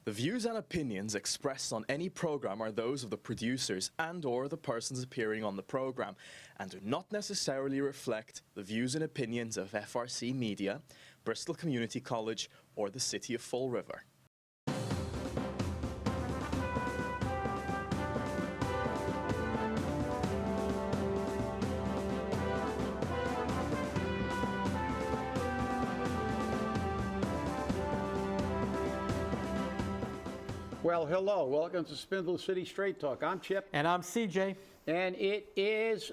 The views and opinions expressed on any program are those of the producers and/or the persons appearing on the program, and do not necessarily reflect the views and opinions of FRC Media, Bristol Community College, or the City of Fall River. Well, hello. Welcome to Spindle City Straight Talk. I'm Chip. And I'm CJ. And it is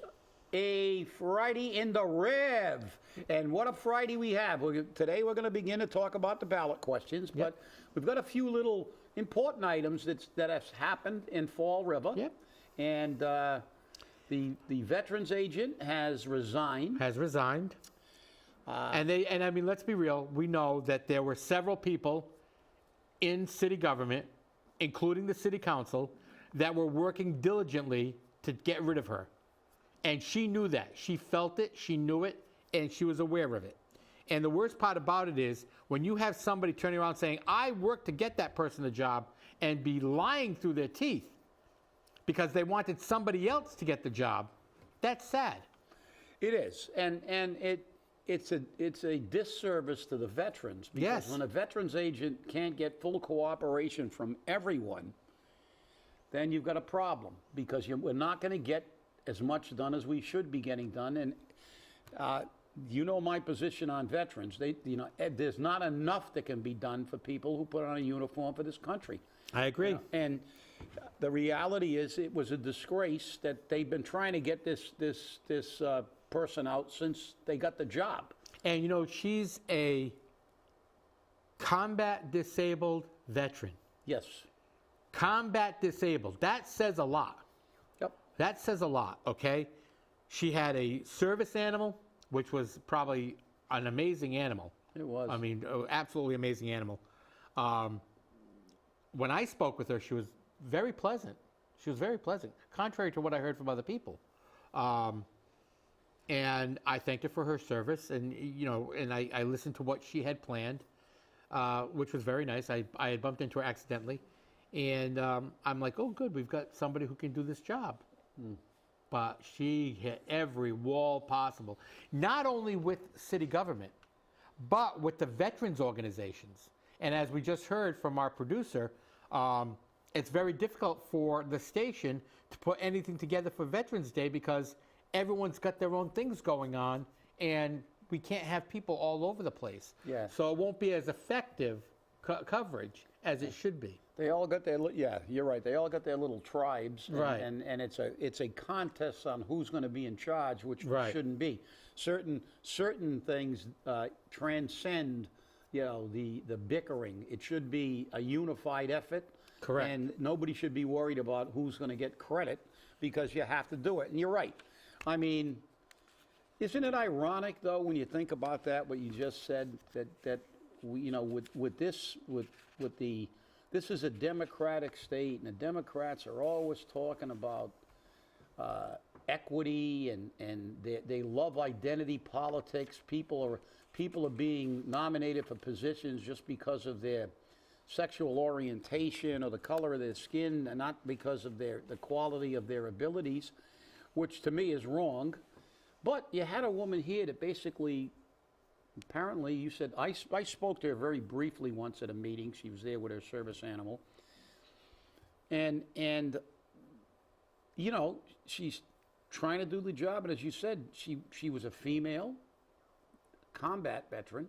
a Friday in the Rev. And what a Friday we have. Today we're going to begin to talk about the ballot questions, but we've got a few little important items that have happened in Fall River. Yep. And the veterans agent has resigned. And I mean, let's be real. We know that there were several people in city government, including the city council, that were working diligently to get rid of her. And she knew that. She felt it, she knew it, and she was aware of it. And the worst part about it is when you have somebody turning around saying, I worked to get that person a job, and be lying through their teeth because they wanted somebody else to get the job, that's sad. It is. And it's a disservice to the veterans, because when a veterans agent can't get full cooperation from everyone, then you've got a problem, because we're not going to get as much done as we should be getting done. And you know my position on veterans. There's not enough that can be done for people who put on a uniform for this country. I agree. And the reality is, it was a disgrace that they've been trying to get this person out since they got the job. And you know, she's a combat disabled veteran. Yes. Combat disabled. That says a lot. Yep. That says a lot, okay? She had a service animal, which was probably an amazing animal. It was. I mean, absolutely amazing animal. When I spoke with her, she was very pleasant. She was very pleasant, contrary to what I heard from other people. And I thanked her for her service, and you know, and I listened to what she had planned, which was very nice. I had bumped into her accidentally, and I'm like, oh, good, we've got somebody who can do this job. But she hit every wall possible, not only with city government, but with the veterans organizations. And as we just heard from our producer, it's very difficult for the station to put anything together for Veterans Day because everyone's got their own things going on, and we can't have people all over the place. Yeah. So it won't be as effective coverage as it should be. They all got their, you're right. They all got their little tribes, Right. and it's a contest on who's going to be in charge, which Right. shouldn't be. Certain things transcend, the bickering. It should be a unified effort. Correct. And nobody should be worried about who's going to get credit, because you have to do it. And you're right. I mean, isn't it ironic, though, when you think about that, what you just said, that we, this is a Democratic state, and the Democrats are always talking about equity, and they love identity politics. People are being nominated for positions just because of their sexual orientation or the color of their skin, and not because of the quality of their abilities, which to me is wrong. But you had a woman here that basically, apparently, you said, I spoke to her very briefly once at a meeting. She was there with her service animal. And she's trying to do the job. And as you said, she was a female combat veteran.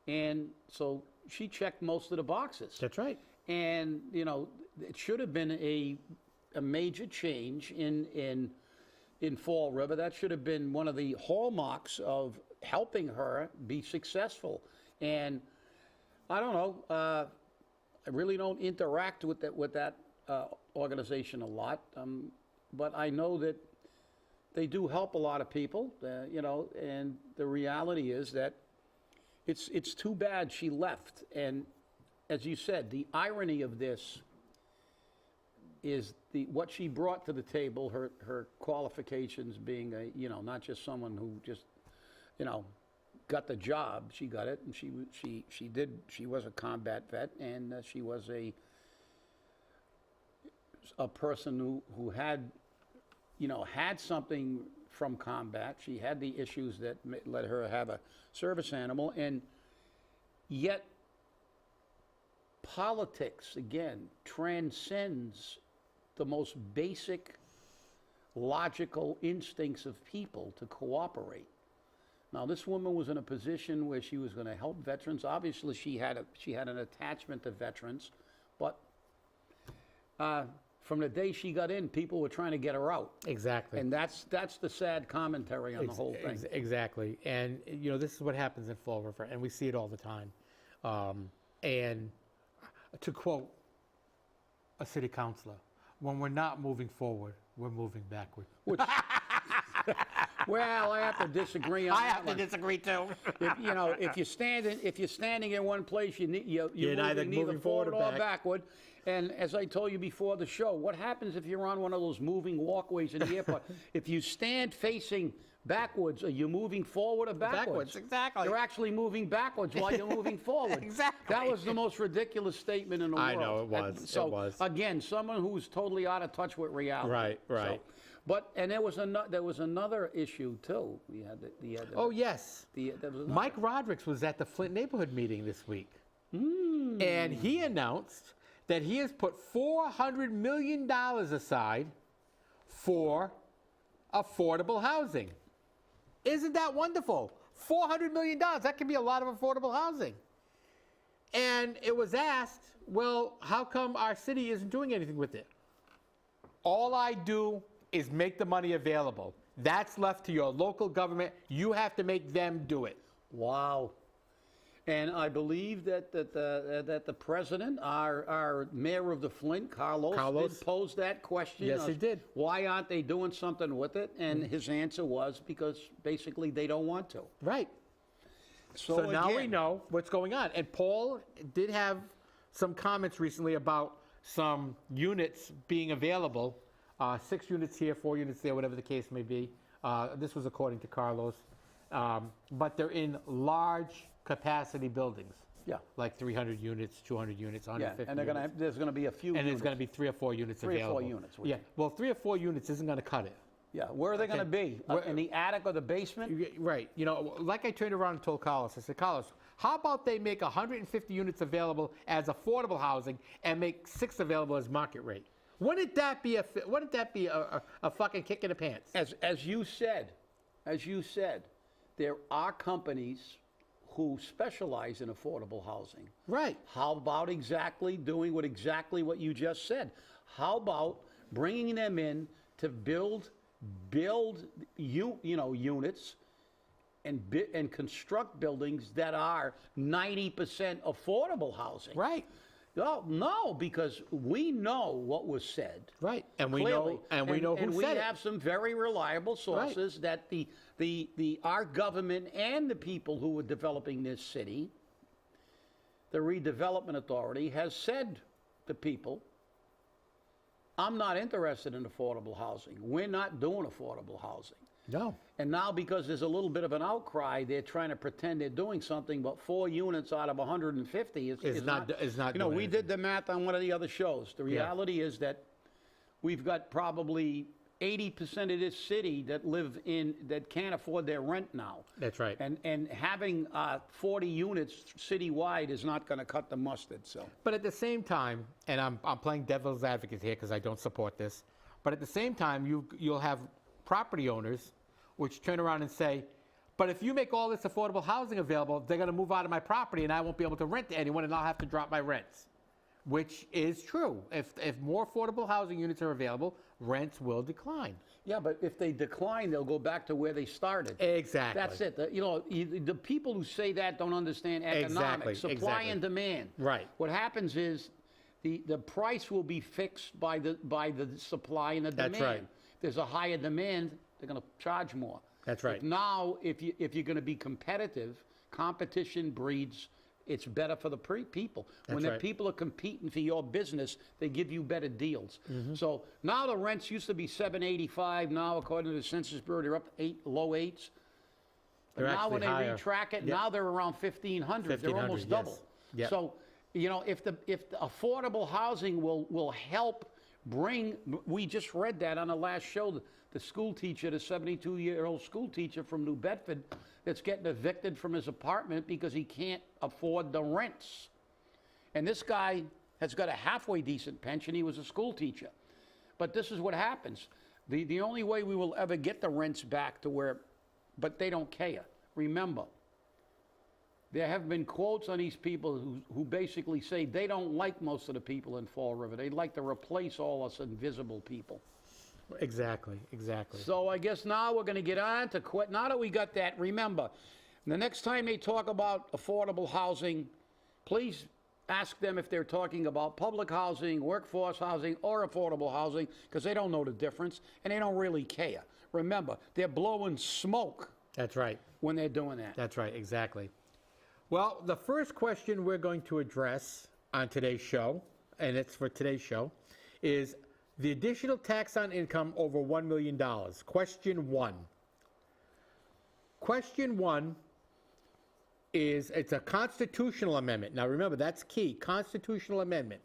And so she checked most of the boxes. That's right. And, it should have been a major change in Fall River. That should have been one of the hallmarks of helping her be successful. And I don't know, I really don't interact with that organization a lot, but I know that they do help a lot of people, and the reality is that it's too bad she left. And as you said, the irony of this is what she brought to the table, her qualifications being not just someone who just, got the job. She got it, and she was a combat vet, and she was a person who had, had something from combat. She had the issues that led her to have a service animal, and yet politics, again, transcends the most basic logical instincts of people to cooperate. Now, this woman was in a position where she was going to help veterans. Obviously, she had an attachment to veterans, but from the day she got in, people were trying to get her out. Exactly. And that's the sad commentary on the whole thing. Exactly. And, this is what happens in Fall River, and we see it all the time. And to quote a city councilor, when we're not moving forward, we're moving backward. Which, well, I have to disagree on that. I have to disagree too. If you're standing in one place, you're neither forward or backward. And as I told you before the show, what happens if you're on one of those moving walkways in the airport? If you stand facing backwards, are you moving forward or backwards? Exactly. You're actually moving backwards while you're moving forward. Exactly. That was the most ridiculous statement in the world. I know, it was. And so, it was. again, someone who's totally out of touch with reality. Right. So, and there was another issue too. Oh yes. Mike Rodrigues was at the Flint neighborhood meeting this week, and he announced that he has put $400 million aside for affordable housing. Isn't that wonderful? $400 million, that could be a lot of affordable housing. And it was asked, well, how come our city isn't doing anything with it? All I do is make the money available. That's left to your local government. You have to make them do it. Wow. And I believe that the president, our mayor of the Flint, Carlos did pose that question. Yes, he did. Why aren't they doing something with it? And his answer was because basically they don't want to. Right. So now we know what's going on. And Paul did have some comments recently about some units being available, 6 units here, 4 units there, whatever the case may be. This was according to Carlos. But they're in large capacity buildings. Yeah. Like 300 units, 200 units, 150 and units. There's going to be a few And there's going to be 3 or 4 units available. 3 or 4 units. Yeah. Well, 3 or 4 units isn't going to cut it. Yeah. Where are they going to be? In the attic or the basement? Right. Like I turned around and told Carlos, I said, Carlos, how about they make 150 units available as affordable housing and make 6 available as market rate? Wouldn't that be a fucking kick in the pants? As you said, there are companies who specialize in affordable housing. Right. How about doing exactly what you just said? How about bringing them in to build units and construct buildings that are 90% affordable housing? Right. No, because we know what was said. Right, and we clearly. know who said it. And we have some very reliable sources that our government and the people who were developing this city, the redevelopment authority, has said to people, I'm not interested in affordable housing. We're not doing affordable housing. No. And now, because there's a little bit of an outcry, they're trying to pretend they're doing something, but 4 units out of 150 is not. We did the math on one of the other shows. The reality is that we've got probably 80% of this city that can't afford their rent now. That's right. And having 40 units citywide is not going to cut the mustard. So. But at the same time, and I'm playing devil's advocate here because I don't support this, but at the same time, you'll have property owners which turn around and say, but if you make all this affordable housing available, they're going to move out of my property and I won't be able to rent to anyone and I'll have to drop my rents, which is true. If more affordable housing units are available, rents will decline. Yeah, but if they decline, they'll go back to where they started. Exactly. That's it. The people who say that don't understand economics, supply and demand. Right. What happens is the price will be fixed by the supply and the demand. That's right. If there's a higher demand, they're going to charge more. That's right. But now, if you're going to be competitive, competition breeds. It's better for the people. When the people are competing for your business, they give you better deals. Mm-hmm. So now the rents used to be $7.85. Now, according to the Census Bureau, they're up to low 8s. But They're now when they actually higher. retrack it, Yep. now they're around 1,500. They're 1,500, almost yes. double. Yep. So, if the affordable housing will help bring, we just read that on the last show, the school teacher, the 72-year-old school teacher from New Bedford that's getting evicted from his apartment because he can't afford the rents. And this guy has got a halfway decent pension. He was a school teacher. But this is what happens. The only way we will ever get the rents back to where, but they don't care. Remember, there have been quotes on these people who basically say they don't like most of the people in Fall River. They'd like to replace all us invisible people. Exactly. So I guess now we're going to get on to quit. Now that we got that, remember, the next time they talk about affordable housing, please ask them if they're talking about public housing, workforce housing, or affordable housing, because they don't know the difference, and they don't really care. Remember, they're blowing smoke That's right. when they're doing that. That's right, exactly. Well, the first question we're going to address on today's show, and it's for today's show, is the additional tax on income over $1 million. Question one. Question one is, it's a constitutional amendment. Now remember, that's key. Constitutional amendment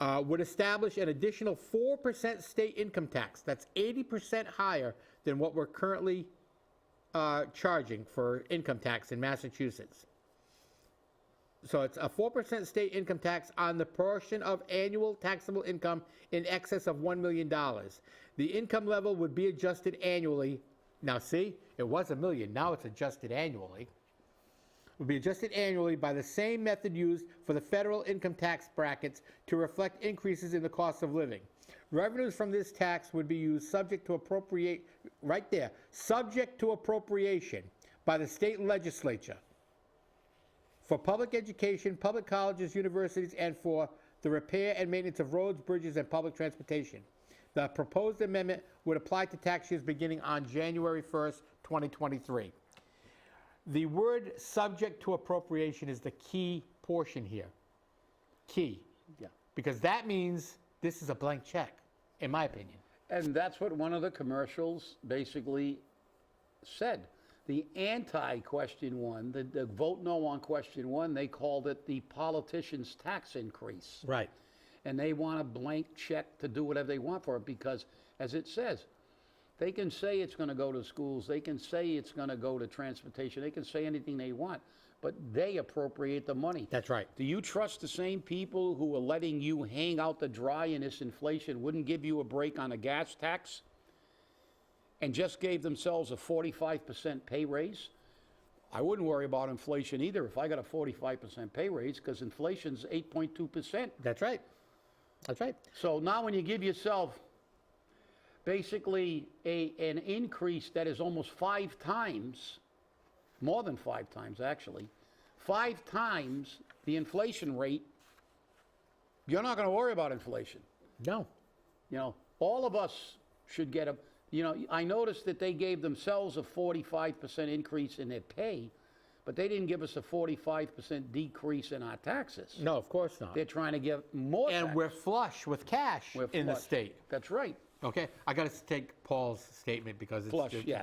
would establish an additional 4% state income tax. That's 80% higher than what we're currently charging for income tax in Massachusetts. So it's a 4% state income tax on the portion of annual taxable income in excess of $1 million. The income level would be adjusted annually. Now see, it was $1 million, now it's adjusted annually. Would be adjusted annually by the same method used for the federal income tax brackets to reflect increases in the cost of living. Revenues from this tax would be used subject to subject to appropriation by the state legislature for public education, public colleges, universities, and for the repair and maintenance of roads, bridges, and public transportation. The proposed amendment would apply to tax years beginning on January 1st, 2023. The word subject to appropriation is the key portion here. Key. Yeah. Because that means this is a blank check, in my opinion. And that's what one of the commercials basically said. The anti-question one, the vote no on question one, they called it the politician's tax increase. Right. And they want a blank check to do whatever they want for it because, as it says, they can say it's going to go to schools, they can say it's going to go to transportation, they can say anything they want, but they appropriate the money. That's right. Do you trust the same people who are letting you hang out to dry in this inflation wouldn't give you a break on a gas tax and just gave themselves a 45% pay raise? I wouldn't worry about inflation either if I got a 45% pay raise because inflation's 8.2%. That's right. That's right. So now when you give yourself basically an increase that is almost 5 times, more than 5 times actually, 5 times the inflation rate, you're not going to worry about inflation. No. All of us should get I noticed that they gave themselves a 45% increase in their pay, but they didn't give us a 45% decrease in our taxes. No, of course not. They're trying to give more And tax. we're flush with cash in the flush. state. That's right. Okay, I got to take Paul's statement because it's Flush, yeah.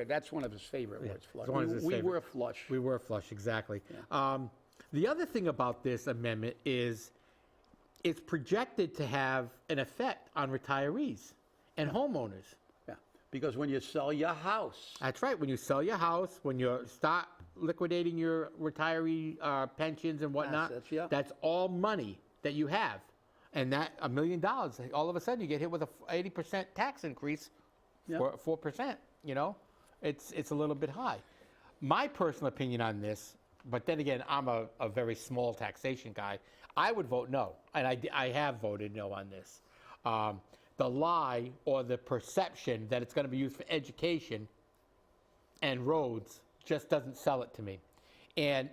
That's one of his favorite words, flush. it's one of his We favorite. were flush. We were flush, exactly. The other thing about this amendment is it's projected to have an effect on retirees and homeowners. Yeah, because when you sell your house, That's right. When you sell your house, when you start liquidating your retiree pensions and whatnot, Assets, yeah. that's all money that you have. And that $1 million, all of a sudden you get hit with a 80% tax increase for 4%, It's a little bit high. My personal opinion on this, but then again, I'm a very small taxation guy, I would vote no. And I have voted no on this. The lie or the perception that it's going to be used for education and roads just doesn't sell it to me. And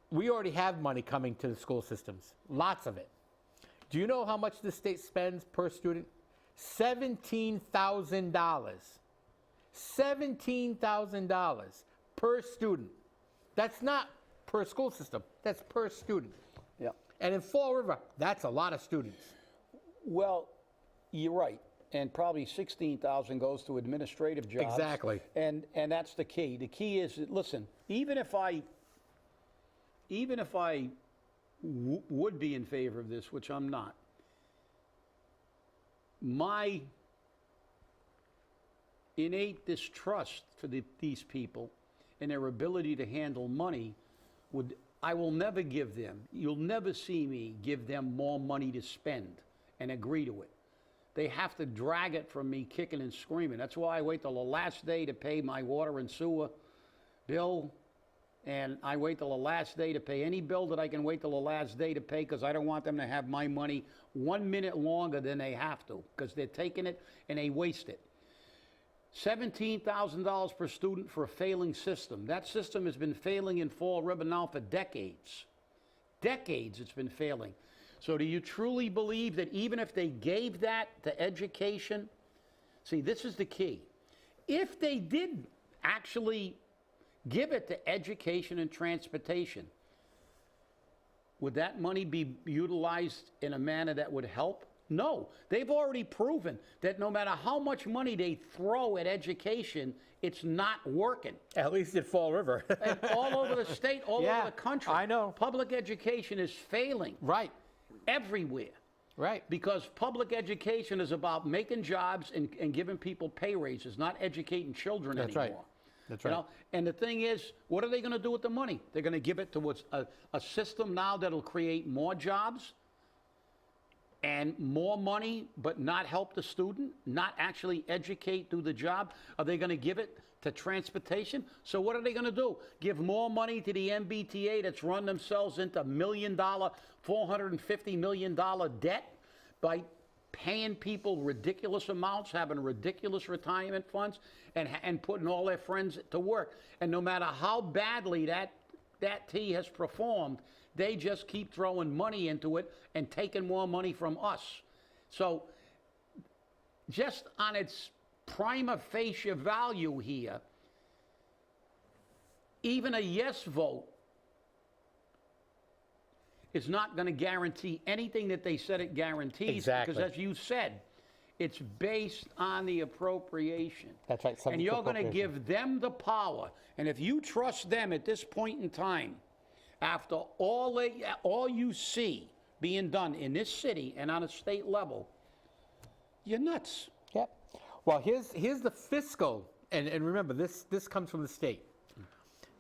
we already have money coming to the school systems, lots of it. Do you know how much the state spends per student? $17,000. $17,000 per student. That's not per school system. That's per student. yeah. And in Fall River, that's a lot of students. Well, you're right. and probably 16,000 goes to administrative jobs. Exactly. And that's the key. The key is, listen, even if I would be in favor of this, which I'm not, my innate distrust for these people and their ability to handle money I will never give them, you'll never see me give them more money to spend and agree to it. They have to drag it from me kicking and screaming. That's why I wait till the last day to pay my water and sewer bill, and I wait till the last day to pay any bill that I can wait till the last day to pay, because I don't want them to have my money 1 minute longer than they have to, because they're taking it and they waste it. $17,000 per student for a failing system. That system has been failing in Fall River now for decades. Decades it's been failing. So do you truly believe that even if they gave that to education, see, this is the key. If they did actually give it to education and transportation, would that money be utilized in a manner that would help? No. They've already proven that no matter how much money they throw at education, it's not working. At least at Fall River. And all over the state, all Yeah, over the country. I know. Public education is failing. Right. Everywhere. Right. Because public education is about making jobs and giving people pay raises, not educating children That's anymore. right. That's right. You know? And the thing is, what are they going to do with the money? They're going to give it to a system now that'll create more jobs and more money, but not help the student, not actually educate, do the job. Are they going to give it to transportation? So what are they going to do? Give more money to the MBTA that's run themselves into $1 million, $450 million debt by paying people ridiculous amounts, having ridiculous retirement funds, and putting all their friends to work. And no matter how badly that T has performed, they just keep throwing money into it and taking more money from us. So just on its prima facie value here, even a yes vote is not going to guarantee anything that they said it guarantees. Exactly. Because as you said, it's based on the appropriation. That's right. And you're going to give them the power. And if you trust them at this point in time, after all you see being done in this city and on a state level, you're nuts. Yep. Well, here's the fiscal, and remember, this comes from the state.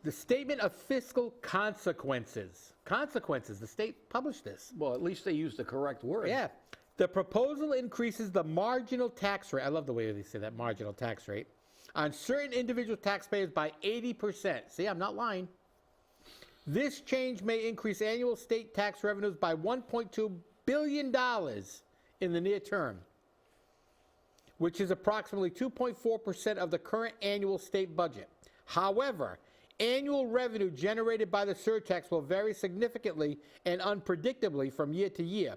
The statement of fiscal consequences. Consequences, the state published this. Well, at least they used the correct word. Yeah. The proposal increases the marginal tax rate. I love the way they say that, marginal tax rate, on certain individual taxpayers by 80%. See, I'm not lying. This change may increase annual state tax revenues by $1.2 billion in the near term, which is approximately 2.4% of the current annual state budget. However, annual revenue generated by the surtax will vary significantly and unpredictably from year to year.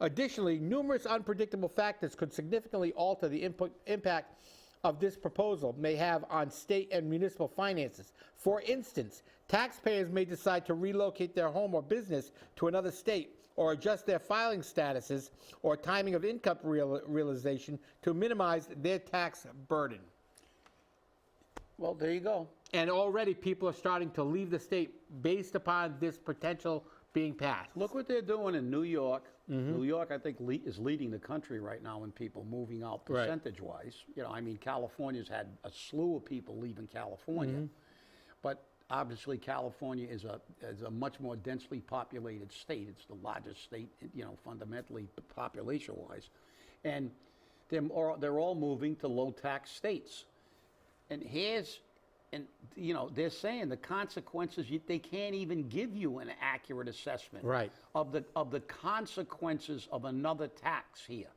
Additionally, numerous unpredictable factors could significantly alter the impact of this proposal may have on state and municipal finances. For instance, taxpayers may decide to relocate their home or business to another state or adjust their filing statuses or timing of income realization to minimize their tax burden. Well, there you go. And already people are starting to leave the state based upon this potential being passed. Look what they're doing in New York. New York, I think, is leading the country right now in people moving out Right. percentage-wise. You know, I mean, California's had a slew of people leaving California, but obviously California is a much more densely populated state. It's the largest state, you know, fundamentally population-wise, and they're all moving to low-tax states. And you know, they're saying the consequences, they can't even give you an accurate assessment Right. of the consequences of another tax here,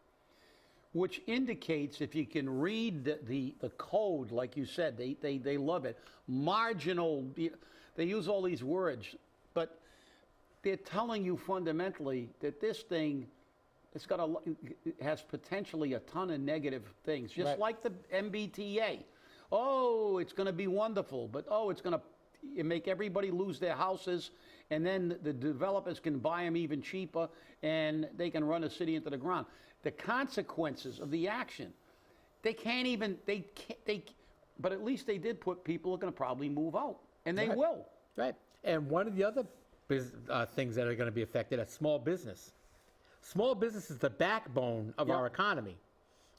which indicates, if you can read the code, like you said, they love it, marginal, they use all these words, but they're telling you fundamentally that this thing, it has potentially a ton of negative things, just Right. like the MBTA. Oh, it's going to be wonderful, but oh, it's going to you make everybody lose their houses, and then the developers can buy them even cheaper, and they can run a city into the ground. The consequences of the action, they can't even, but at least they did put people are going to probably move out, and they will. Right. And one of the other things that are going to be affected is small business. Small business is the backbone of our economy,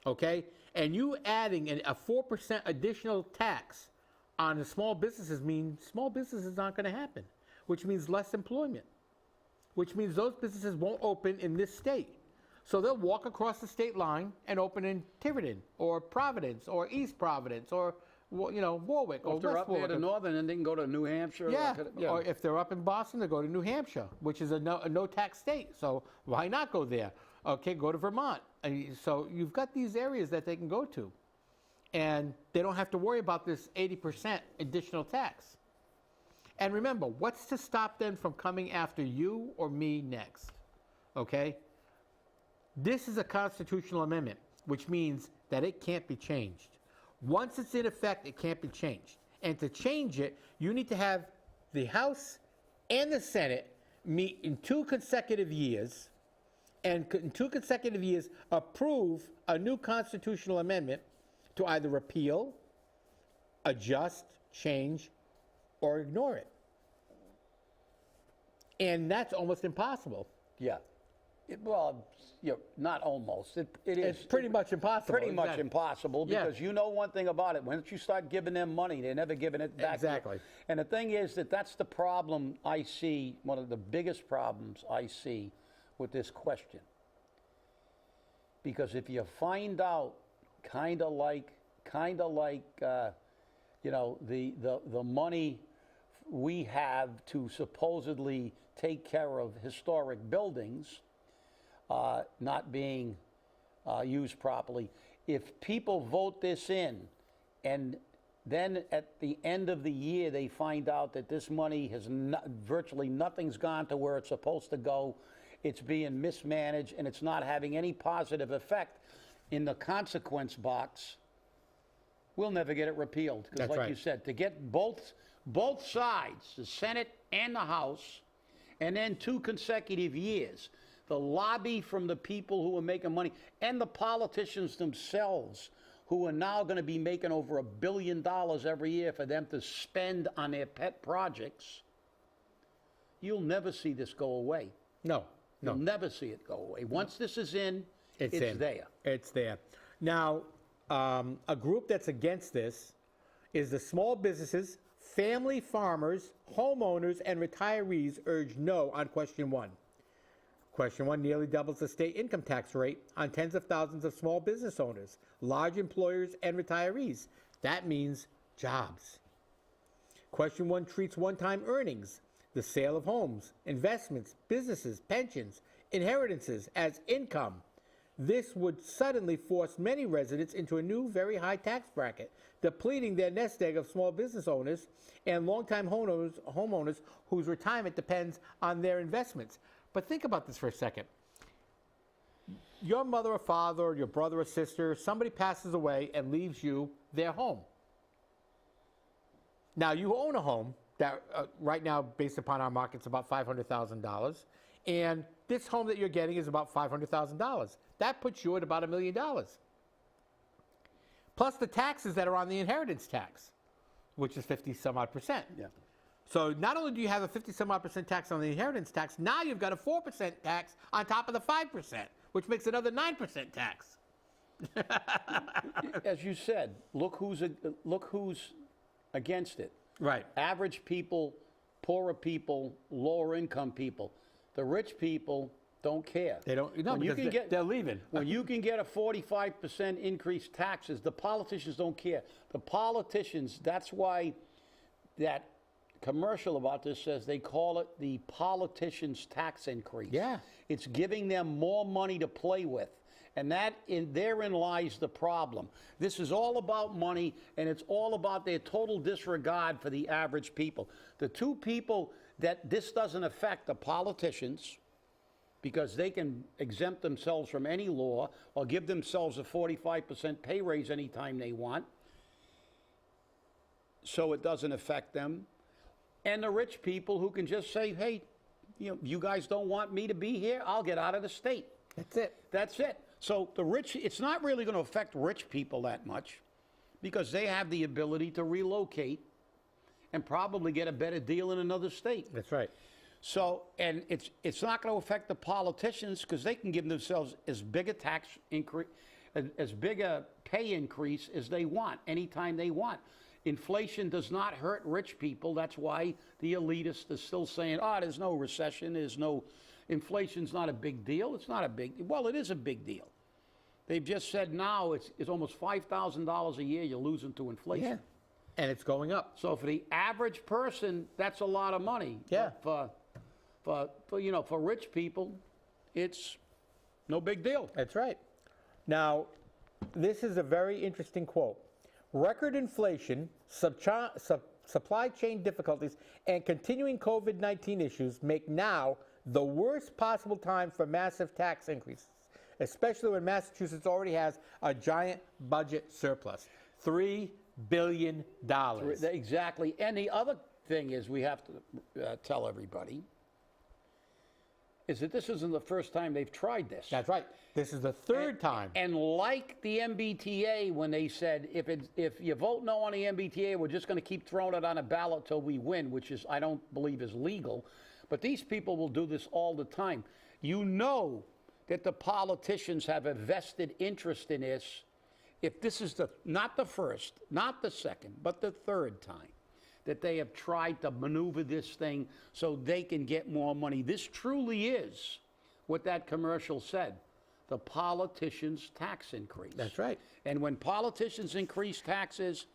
okay? And you adding a 4% additional tax on the small businesses means small business is not going to happen, which means less employment, which means those businesses won't open in this state. So they'll walk across the state line and open in Tiverton or Providence or East Providence or, Warwick or If they're West up near Warwick. the northern, then they can go to New Hampshire. Or if they're up in Boston, they go to New Hampshire, which is a no-tax state. So why not go there? Okay, go to Vermont. So you've got these areas that they can go to. And they don't have to worry about this 80% additional tax. And remember, what's to stop them from coming after you or me next? Okay? This is a constitutional amendment, which means that it can't be changed. Once it's in effect, it can't be changed. And to change it, you need to have the House and the Senate meet in 2 consecutive years, and in 2 consecutive years approve a new constitutional amendment to either repeal, adjust, change, or ignore it. And that's almost impossible. Yeah. Not almost. It is. It's pretty much impossible. Pretty much impossible, Yeah. because you know one thing about it. Once you start giving them money, they're never giving it back. Exactly. And the thing is that's the problem I see, one of the biggest problems I see with this question. Because if you find out kind of like the money we have to supposedly take care of historic buildings not being used properly, if people vote this in and then at the end of the year they find out that this money has virtually nothing's gone to where it's supposed to go, it's being mismanaged, and it's not having any positive effect in the consequence box, we'll never get it repealed. Because like you said, to get both sides, the Senate and the House, and then 2 consecutive years, the lobby from the people who are making money and the politicians themselves who are now going to be making over $1 billion every year for them to spend on their pet projects, you'll never see this go away. No. You'll never see it go away. Once this is in, it's there. It's there. Now, a group that's against this is the small businesses, family farmers, homeowners, and retirees urge no on question 1. Question 1 nearly doubles the state income tax rate on tens of thousands of small business owners, large employers, and retirees. That means jobs. Question 1 treats one-time earnings, the sale of homes, investments, businesses, pensions, inheritances as income. This would suddenly force many residents into a new, very high tax bracket, depleting their nest egg of small business owners and longtime homeowners whose retirement depends on their investments. But think about this for a second. Your mother or father, your brother or sister, somebody passes away and leaves you their home. Now, you own a home that right now, based upon our market, is about $500,000. And this home that you're getting is about $500,000. That puts you at about $1 million. Plus the taxes that are on the inheritance tax, which is 50-some-odd%. Yeah. So not only do you have a 50-some-odd% tax on the inheritance tax, now you've got a 4% tax on top of the 5%, which makes another 9% tax. As you said, look who's against it. Right. Average people, poorer people, lower income people. The rich people don't care. They don't. No, because they're leaving. When you can get a 45% increased taxes, the politicians don't care. The politicians, that's why that commercial about this says they call it the politicians' tax increase. Yeah. It's giving them more money to play with. And therein lies the problem. This is all about money, and it's all about their total disregard for the average people. The 2 people that this doesn't affect, the politicians, because they can exempt themselves from any law or give themselves a 45% pay raise anytime they want, so it doesn't affect them. and the rich people who can just say, hey, you guys don't want me to be here, I'll get out of the state. That's it. That's it. So the rich, it's not really going to affect rich people that much because they have the ability to relocate and probably get a better deal in another state. That's right. So, and it's not going to affect the politicians because they can give themselves as big a tax increase, as big a pay increase as they want, anytime they want. Inflation does not hurt rich people. That's why the elitists are still saying, there's no recession, inflation's not a big deal. It's not a big, well, it is a big deal. They've just said now it's almost $5,000 a year you're losing to inflation. Yeah. And it's going up. So for the average person, that's a lot of money. Yeah. But for rich people, it's no big deal. That's right. Now, this is a very interesting quote. Record inflation, supply chain difficulties, and continuing COVID-19 issues make now the worst possible time for massive tax increases, especially when Massachusetts already has a giant budget surplus, $3 billion. Exactly. And the other thing is we have to tell everybody is that this isn't the first time they've tried this. That's right. This is the third time. And like the MBTA, when they said, if you vote no on the MBTA, we're just going to keep throwing it on a ballot till we win, which is, I don't believe is legal. But these people will do this all the time. You know that the politicians have a vested interest in this. If this is not the first, not the second, but the third time that they have tried to maneuver this thing so they can get more money. This truly is what that commercial said, the politicians' tax increase. That's right. And when politicians increase taxes,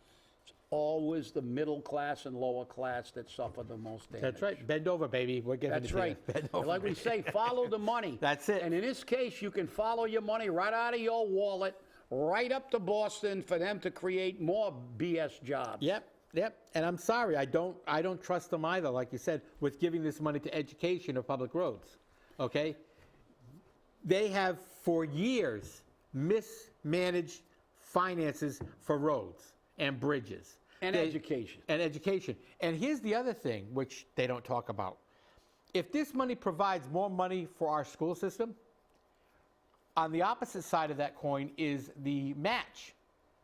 it's always the middle class and lower class that suffer the most damage. That's right. Bend over, baby. We're giving That's right. Bend over, like we say, follow the money. That's it. And in this case, you can follow your money right out of your wallet, right up to Boston for them to create more BS jobs. Yep. And I'm sorry, I don't trust them either, like you said, with giving this money to education or public roads. Okay? They have for years mismanaged finances for roads and bridges. And education. And education. And here's the other thing, which they don't talk about. If this money provides more money for our school system, on the opposite side of that coin is the match,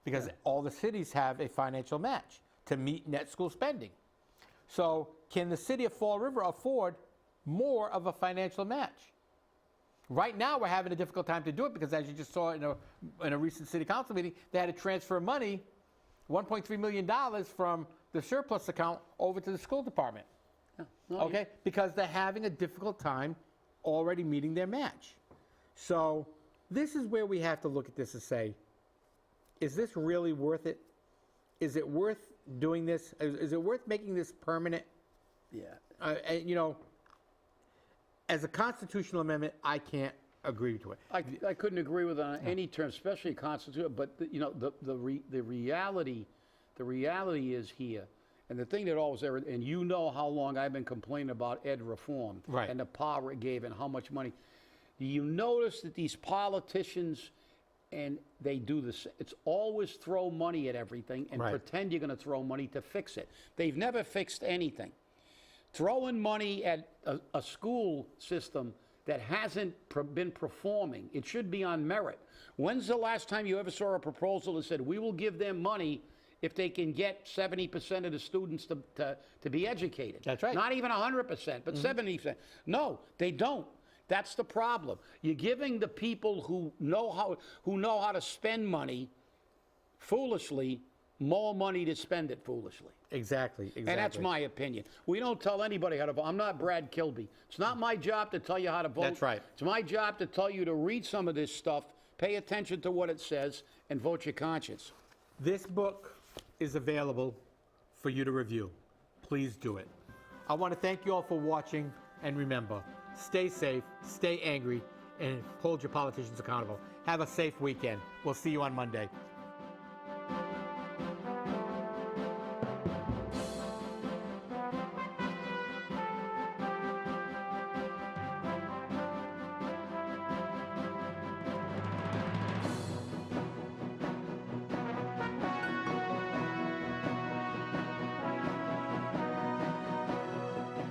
because all the cities have a financial match to meet net school spending. So can the city of Fall River afford more of a financial match? Right now, we're having a difficult time to do it because, as you just saw in a recent city council meeting, they had to transfer money, $1.3 million from the surplus account over to the school department. Okay? Because they're having a difficult time already meeting their match. So this is where we have to look at this and say, is this really worth it? Is it worth doing this? Is it worth making this permanent? Yeah. As a constitutional amendment, I can't agree to it. I couldn't agree with it on any term, especially constitutional. But the reality is here, and the thing that always there, and you know how long I've been complaining about ed reform, right, and the power it gave and how much money. Do you notice that these politicians, and they do this, it's always throw money at everything and pretend you're going to throw money to fix it. They've never fixed anything. Throwing money at a school system that hasn't been performing, it should be on merit. When's the last time you ever saw a proposal that said, we will give them money if they can get 70% of the students to be educated? That's right. Not even 100%, but 70%. No, they don't. That's the problem. You're giving the people who know how to spend money foolishly more money to spend it foolishly. Exactly. And that's my opinion. We don't tell anybody how to vote. I'm not Brad Kilby. It's not my job to tell you how to vote. That's right. It's my job to tell you to read some of this stuff, pay attention to what it says, and vote your conscience. This book is available for you to review. Please do it. I want to thank you all for watching, and remember, stay safe, stay angry, and hold your politicians accountable. Have a safe weekend. We'll see you on Monday.